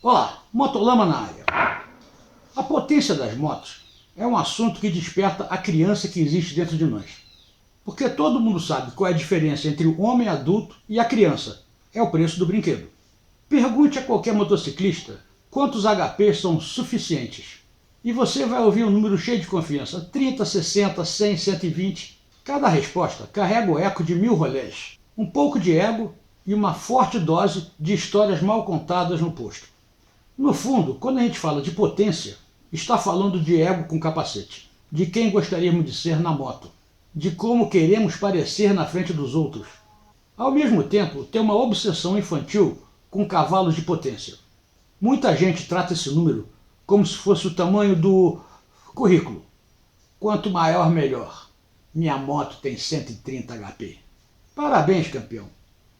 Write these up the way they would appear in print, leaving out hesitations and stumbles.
Olá, Motolama na área. A potência das motos é um assunto que desperta a criança que existe dentro de nós. Porque todo mundo sabe qual é a diferença entre o homem adulto e a criança. É o preço do brinquedo. Pergunte a qualquer motociclista quantos HPs são suficientes. E você vai ouvir um número cheio de confiança. 30, 60, 100, 120. Cada resposta carrega o eco de 1000 rolés. Um pouco de ego e uma forte dose de histórias mal contadas no posto. No fundo, quando a gente fala de potência, está falando de ego com capacete, de quem gostaríamos de ser na moto, de como queremos parecer na frente dos outros. Ao mesmo tempo, tem uma obsessão infantil com cavalos de potência. Muita gente trata esse número como se fosse o tamanho do currículo. Quanto maior, melhor. Minha moto tem 130 HP. Parabéns, campeão.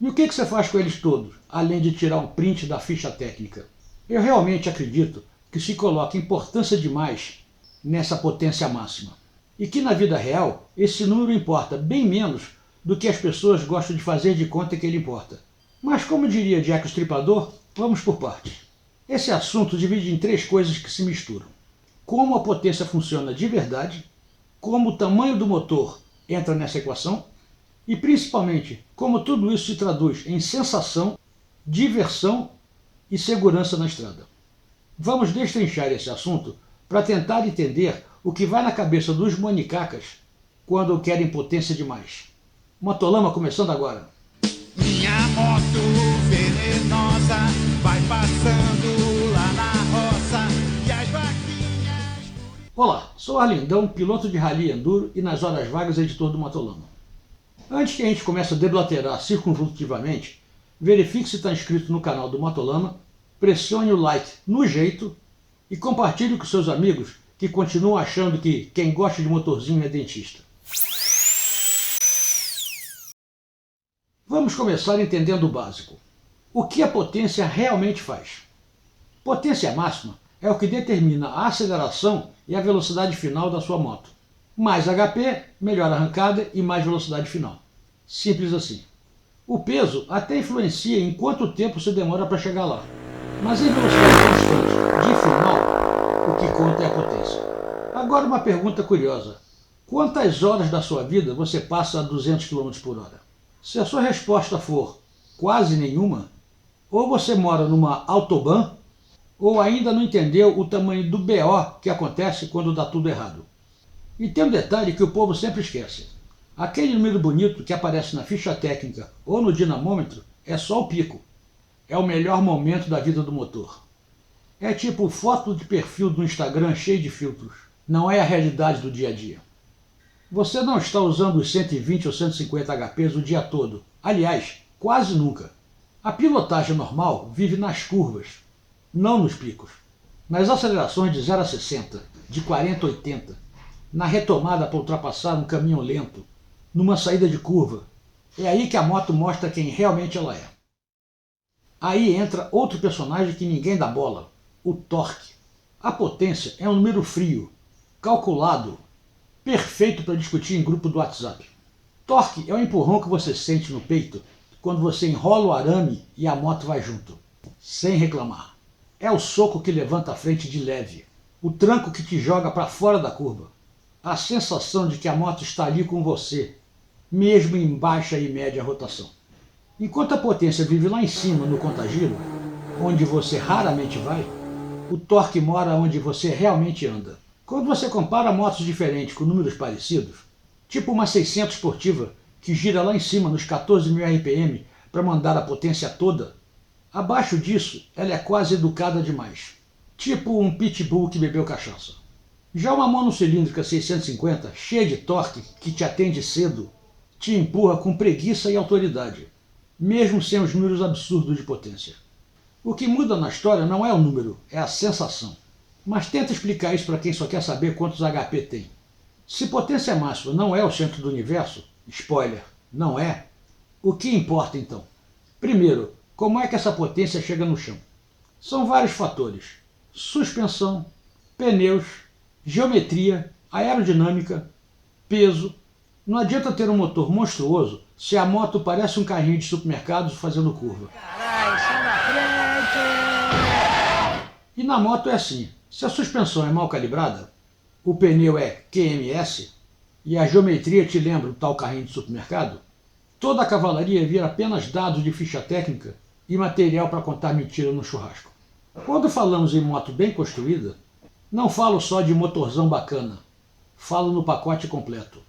E o que você faz com eles todos, além de tirar um print da ficha técnica? Eu realmente acredito que se coloca importância demais nessa potência máxima. E que na vida real, esse número importa bem menos do que as pessoas gostam de fazer de conta que ele importa. Mas como diria Jack o Estripador, vamos por partes. Esse assunto divide em 3 coisas que se misturam. Como a potência funciona de verdade, como o tamanho do motor entra nessa equação e principalmente como tudo isso se traduz em sensação, diversão e segurança na estrada. Vamos destrinchar esse assunto para tentar entender o que vai na cabeça dos manicacas quando querem potência demais. Motolama começando agora. Minha moto venenosa vai passando lá na roça e as vaquinhas... Olá, sou Arlindão, piloto de rally enduro e nas horas vagas editor do Motolama. Antes que a gente comece a deblaterar circunvolutivamente, verifique se está inscrito no canal do Motolama, pressione o like no jeito e compartilhe com seus amigos que continuam achando que quem gosta de motorzinho é dentista. Vamos começar entendendo o básico. O que a potência realmente faz? Potência máxima é o que determina a aceleração e a velocidade final da sua moto. Mais HP, melhor arrancada e mais velocidade final. Simples assim. O peso até influencia em quanto tempo você demora para chegar lá. Mas em velocidade constante, de final, o que conta é a potência. Agora uma pergunta curiosa. Quantas horas da sua vida você passa a 200 km por hora? Se a sua resposta for quase nenhuma, ou você mora numa autobahn, ou ainda não entendeu o tamanho do BO que acontece quando dá tudo errado. E tem um detalhe que o povo sempre esquece. Aquele número bonito que aparece na ficha técnica ou no dinamômetro é só o pico. É o melhor momento da vida do motor. É tipo foto de perfil do Instagram cheio de filtros. Não é a realidade do dia a dia. Você não está usando os 120 ou 150 HPs o dia todo. Aliás, quase nunca. A pilotagem normal vive nas curvas, não nos picos. Nas acelerações de 0 a 60, de 40 a 80, na retomada para ultrapassar um caminhão lento, numa saída de curva. É aí que a moto mostra quem realmente ela é. Aí entra outro personagem que ninguém dá bola, o torque. A potência é um número frio, calculado, perfeito para discutir em grupo do WhatsApp. Torque é o empurrão que você sente no peito quando você enrola o arame e a moto vai junto, sem reclamar. É o soco que levanta a frente de leve, o tranco que te joga para fora da curva, a sensação de que a moto está ali com você, mesmo em baixa e média rotação. Enquanto a potência vive lá em cima no contagiro, onde você raramente vai, o torque mora onde você realmente anda. Quando você compara motos diferentes com números parecidos, tipo uma 600 esportiva que gira lá em cima nos 14.000 RPM para mandar a potência toda, abaixo disso ela é quase educada demais, tipo um pitbull que bebeu cachaça. Já uma monocilíndrica 650, cheia de torque, que te atende cedo, te empurra com preguiça e autoridade, mesmo sem os números absurdos de potência. O que muda na história não é o número, é a sensação. Mas tenta explicar isso para quem só quer saber quantos HP tem. Se potência máxima não é o centro do universo, spoiler, não é, o que importa então? Primeiro, como é que essa potência chega no chão? São vários fatores: suspensão, pneus, geometria, aerodinâmica, peso. Não adianta ter um motor monstruoso se a moto parece um carrinho de supermercado fazendo curva. Caralho, sai da frente! na moto é assim, se a suspensão é mal calibrada, o pneu é QMS e a geometria te lembra o tal carrinho de supermercado, toda a cavalaria vira apenas dados de ficha técnica e material para contar mentira no churrasco. Quando falamos em moto bem construída, não falo só de motorzão bacana, falo no pacote completo.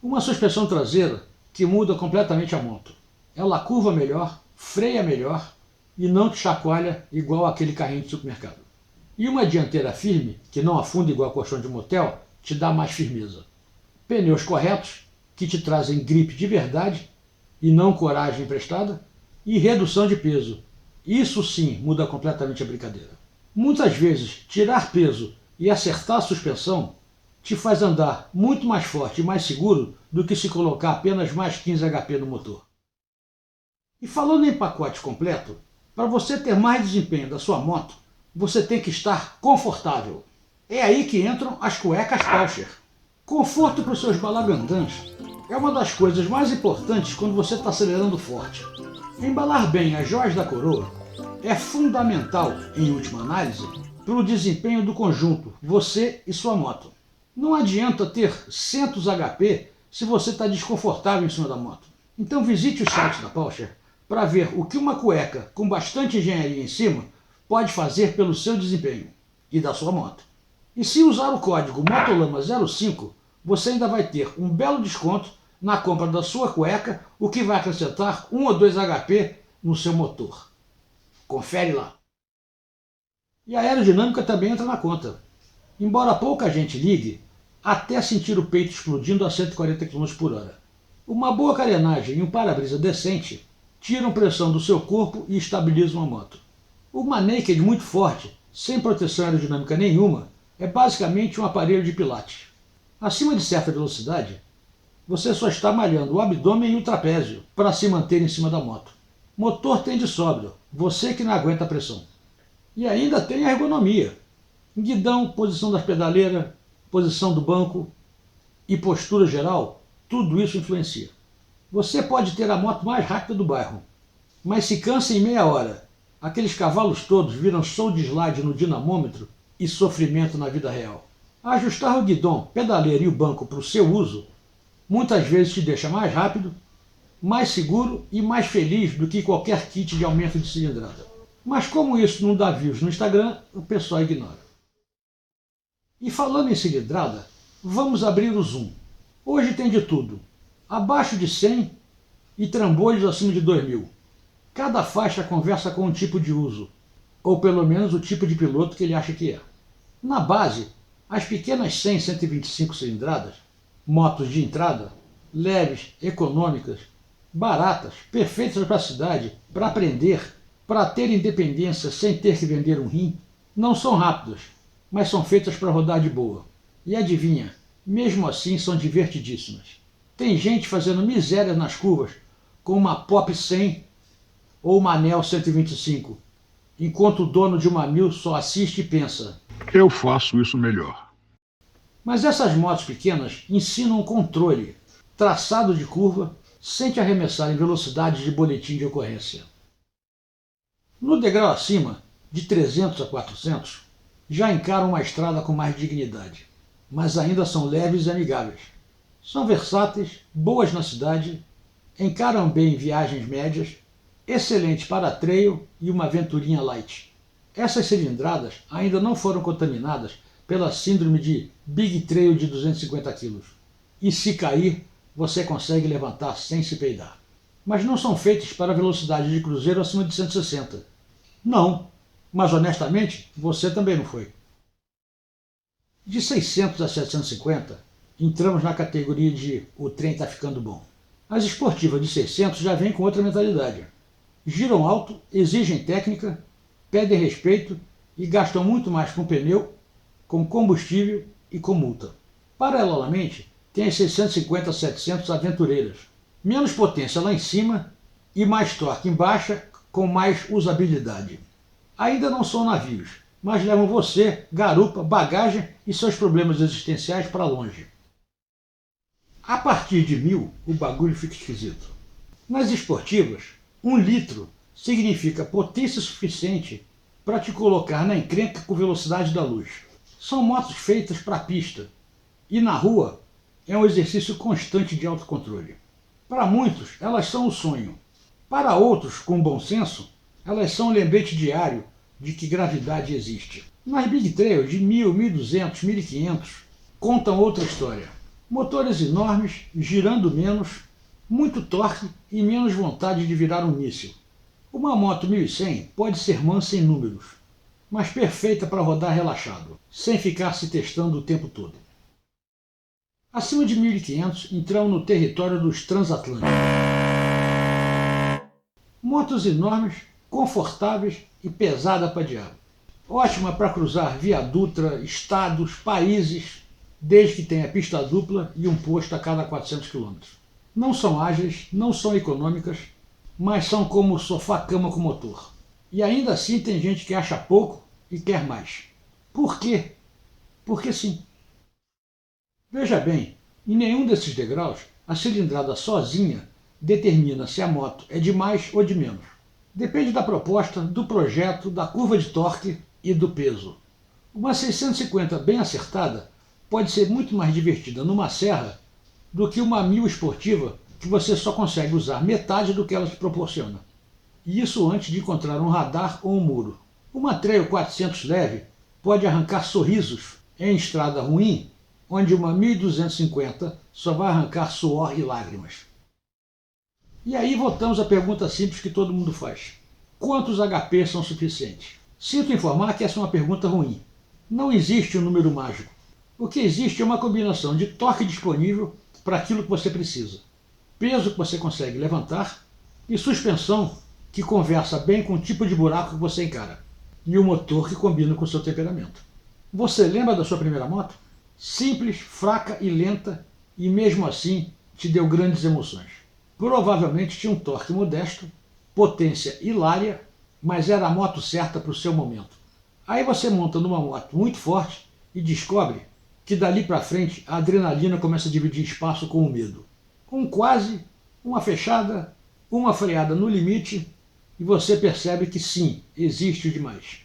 Uma suspensão traseira que muda completamente a moto. Ela curva melhor, freia melhor e não te chacoalha igual aquele carrinho de supermercado. E uma dianteira firme, que não afunda igual colchão de motel, te dá mais firmeza. Pneus corretos, que te trazem gripe de verdade e não coragem emprestada, e redução de peso. Isso sim muda completamente a brincadeira. Muitas vezes, tirar peso e acertar a suspensão te faz andar muito mais forte e mais seguro do que se colocar apenas mais 15 HP no motor. E falando em pacote completo, para você ter mais desempenho da sua moto, você tem que estar confortável. É aí que entram as cuecas Porsche. Conforto para os seus balagandãs é uma das coisas mais importantes quando você está acelerando forte. Embalar bem as joias da coroa é fundamental, em última análise, para o desempenho do conjunto, você e sua moto. Não adianta ter centos HP se você está desconfortável em cima da moto. Então visite o site da Porsche para ver o que uma cueca com bastante engenharia em cima pode fazer pelo seu desempenho e da sua moto. E se usar o código MOTOLAMA05, você ainda vai ter um belo desconto na compra da sua cueca, o que vai acrescentar 1 ou 2 HP no seu motor. Confere lá. E a aerodinâmica também entra na conta. Embora pouca gente ligue, até sentir o peito explodindo a 140 km por hora. Uma boa carenagem e um para-brisa decente tiram pressão do seu corpo e estabilizam a moto. Uma naked muito forte, sem proteção aerodinâmica nenhuma, é basicamente um aparelho de pilates. Acima de certa velocidade, você só está malhando o abdômen e o trapézio para se manter em cima da moto. Motor tem de sobra, você que não aguenta a pressão. E ainda tem a ergonomia. Guidão, posição das pedaleiras, posição do banco e postura geral, tudo isso influencia. Você pode ter a moto mais rápida do bairro, mas se cansa em meia hora. Aqueles cavalos todos viram show de slide no dinamômetro e sofrimento na vida real. Ajustar o guidão, pedaleira e o banco para o seu uso muitas vezes te deixa mais rápido, mais seguro e mais feliz do que qualquer kit de aumento de cilindrada. Mas como isso não dá views no Instagram, o pessoal ignora. E falando em cilindrada, vamos abrir o zoom. Hoje tem de tudo, abaixo de 100 e trambolhos acima de 2000. Cada faixa conversa com um tipo de uso, ou pelo menos o tipo de piloto que ele acha que é. Na base, as pequenas 100 e 125 cilindradas, motos de entrada, leves, econômicas, baratas, perfeitas para a cidade, para aprender, para ter independência sem ter que vender um rim, não são rápidas, mas são feitas para rodar de boa. E adivinha, mesmo assim são divertidíssimas. Tem gente fazendo miséria nas curvas com uma Pop 100 ou uma Nel 125, enquanto o dono de uma 1000 só assiste e pensa: eu faço isso melhor. Mas essas motos pequenas ensinam controle, traçado de curva, sem te arremessar em velocidades de boletim de ocorrência. No degrau acima, de 300 a 400, já encaram uma estrada com mais dignidade, mas ainda são leves e amigáveis. São versáteis, boas na cidade, encaram bem viagens médias, excelentes para trail e uma aventurinha light. Essas cilindradas ainda não foram contaminadas pela síndrome de Big Trail de 250 kg. E se cair, você consegue levantar sem se peidar. Mas não são feitas para velocidade de cruzeiro acima de 160. Não, mas honestamente, você também não foi. De 600 a 750, entramos na categoria de o trem está ficando bom. As esportivas de 600 já vêm com outra mentalidade. Giram alto, exigem técnica, pedem respeito e gastam muito mais com pneu, com combustível e com multa. Paralelamente, tem as 650 a 700 aventureiras. Menos potência lá em cima e mais torque em baixa, com mais usabilidade. Ainda não são navios, mas levam você, garupa, bagagem e seus problemas existenciais para longe. A partir de 1000, o bagulho fica esquisito. Nas esportivas, 1 litro significa potência suficiente para te colocar na encrenca com velocidade da luz. São motos feitas para a pista e na rua é um exercício constante de autocontrole. Para muitos, elas são o sonho. Para outros, com bom senso, elas são um lembrete diário de que gravidade existe. Nas Big Trails de 1000, 1200, 1500, contam outra história. Motores enormes, girando menos, muito torque e menos vontade de virar um míssil. Uma moto 1100 pode ser mansa em números, mas perfeita para rodar relaxado, sem ficar se testando o tempo todo. Acima de 1500 entramos no território dos transatlânticos. Motos enormes, confortáveis e pesada para diabo. Ótima para cruzar via Dutra, estados, países, desde que tenha pista dupla e um posto a cada 400 km. Não são ágeis, não são econômicas, mas são como o sofá-cama com motor. E ainda assim tem gente que acha pouco e quer mais. Por quê? Porque sim. Veja bem, em nenhum desses degraus a cilindrada sozinha determina se a moto é de mais ou de menos. Depende da proposta, do projeto, da curva de torque e do peso. Uma 650 bem acertada pode ser muito mais divertida numa serra do que uma 1000 esportiva que você só consegue usar metade do que ela te proporciona. E isso antes de encontrar um radar ou um muro. Uma Trail 400 leve pode arrancar sorrisos em estrada ruim, onde uma 1250 só vai arrancar suor e lágrimas. E aí voltamos à pergunta simples que todo mundo faz. Quantos HP são suficientes? Sinto informar que essa é uma pergunta ruim. Não existe um número mágico. O que existe é uma combinação de torque disponível para aquilo que você precisa, peso que você consegue levantar e suspensão que conversa bem com o tipo de buraco que você encara e o motor que combina com o seu temperamento. Você lembra da sua primeira moto? Simples, fraca e lenta e mesmo assim te deu grandes emoções. Provavelmente tinha um torque modesto, potência hilária, mas era a moto certa para o seu momento. Aí você monta numa moto muito forte e descobre que dali para frente a adrenalina começa a dividir espaço com o medo. Um quase, uma fechada, uma freada no limite e você percebe que sim, existe o demais.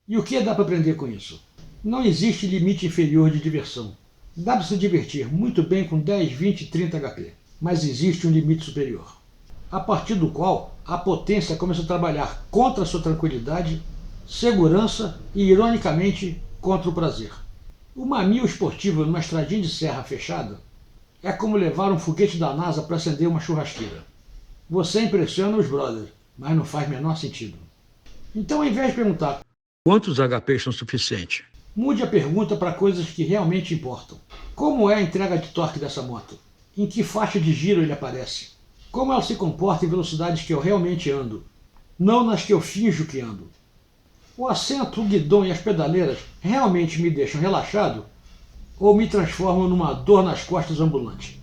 E o que dá para aprender com isso? Não existe limite inferior de diversão. Dá para se divertir muito bem com 10, 20, 30 HP, mas existe um limite superior, a partir do qual a potência começa a trabalhar contra a sua tranquilidade, segurança e, ironicamente, contra o prazer. Uma 1000 esportiva numa estradinha de serra fechada é como levar um foguete da NASA para acender uma churrasqueira. Você impressiona os brothers, mas não faz menor sentido. Então, ao invés de perguntar quantos HP são suficientes, mude a pergunta para coisas que realmente importam. Como é a entrega de torque dessa moto? Em que faixa de giro ele aparece? Como ela se comporta em velocidades que eu realmente ando, não nas que eu finjo que ando? O assento, o guidão e as pedaleiras realmente me deixam relaxado ou me transformam numa dor nas costas ambulante?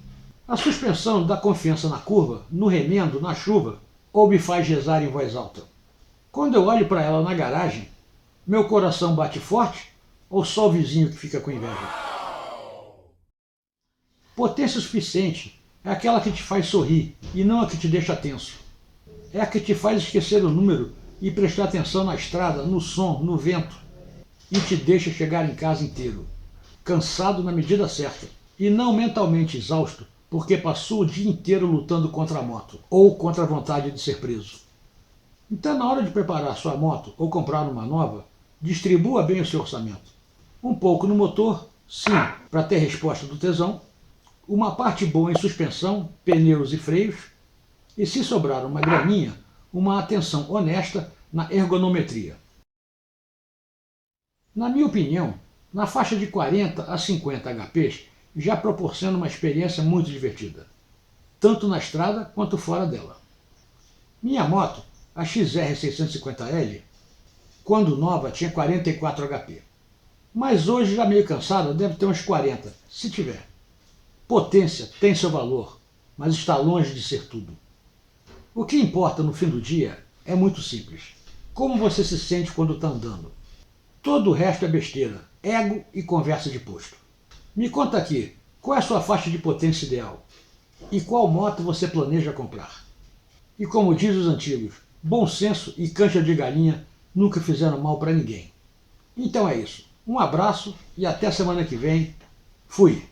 A suspensão dá confiança na curva, no remendo, na chuva ou me faz rezar em voz alta? Quando eu olho para ela na garagem, meu coração bate forte ou só o vizinho que fica com inveja? Potência suficiente é aquela que te faz sorrir e não a que te deixa tenso. É a que te faz esquecer o número e prestar atenção na estrada, no som, no vento, e te deixa chegar em casa inteiro, cansado na medida certa, e não mentalmente exausto, porque passou o dia inteiro lutando contra a moto, ou contra a vontade de ser preso. Então, na hora de preparar sua moto ou comprar uma nova, distribua bem o seu orçamento. Um pouco no motor, sim, para ter resposta do tesão, uma parte boa em suspensão, pneus e freios, e se sobrar uma graninha, uma atenção honesta na ergonometria. Na minha opinião, na faixa de 40 a 50 HPs já proporciona uma experiência muito divertida, tanto na estrada quanto fora dela. Minha moto, a XR650L, quando nova tinha 44 HP, mas hoje já meio cansada deve ter uns 40, se tiver. Potência tem seu valor, mas está longe de ser tudo. O que importa no fim do dia é muito simples. Como você se sente quando está andando? Todo o resto é besteira, ego e conversa de posto. Me conta aqui, qual é a sua faixa de potência ideal? E qual moto você planeja comprar? E como diz os antigos, bom senso e cancha de galinha nunca fizeram mal para ninguém. Então é isso. Um abraço e até semana que vem. Fui!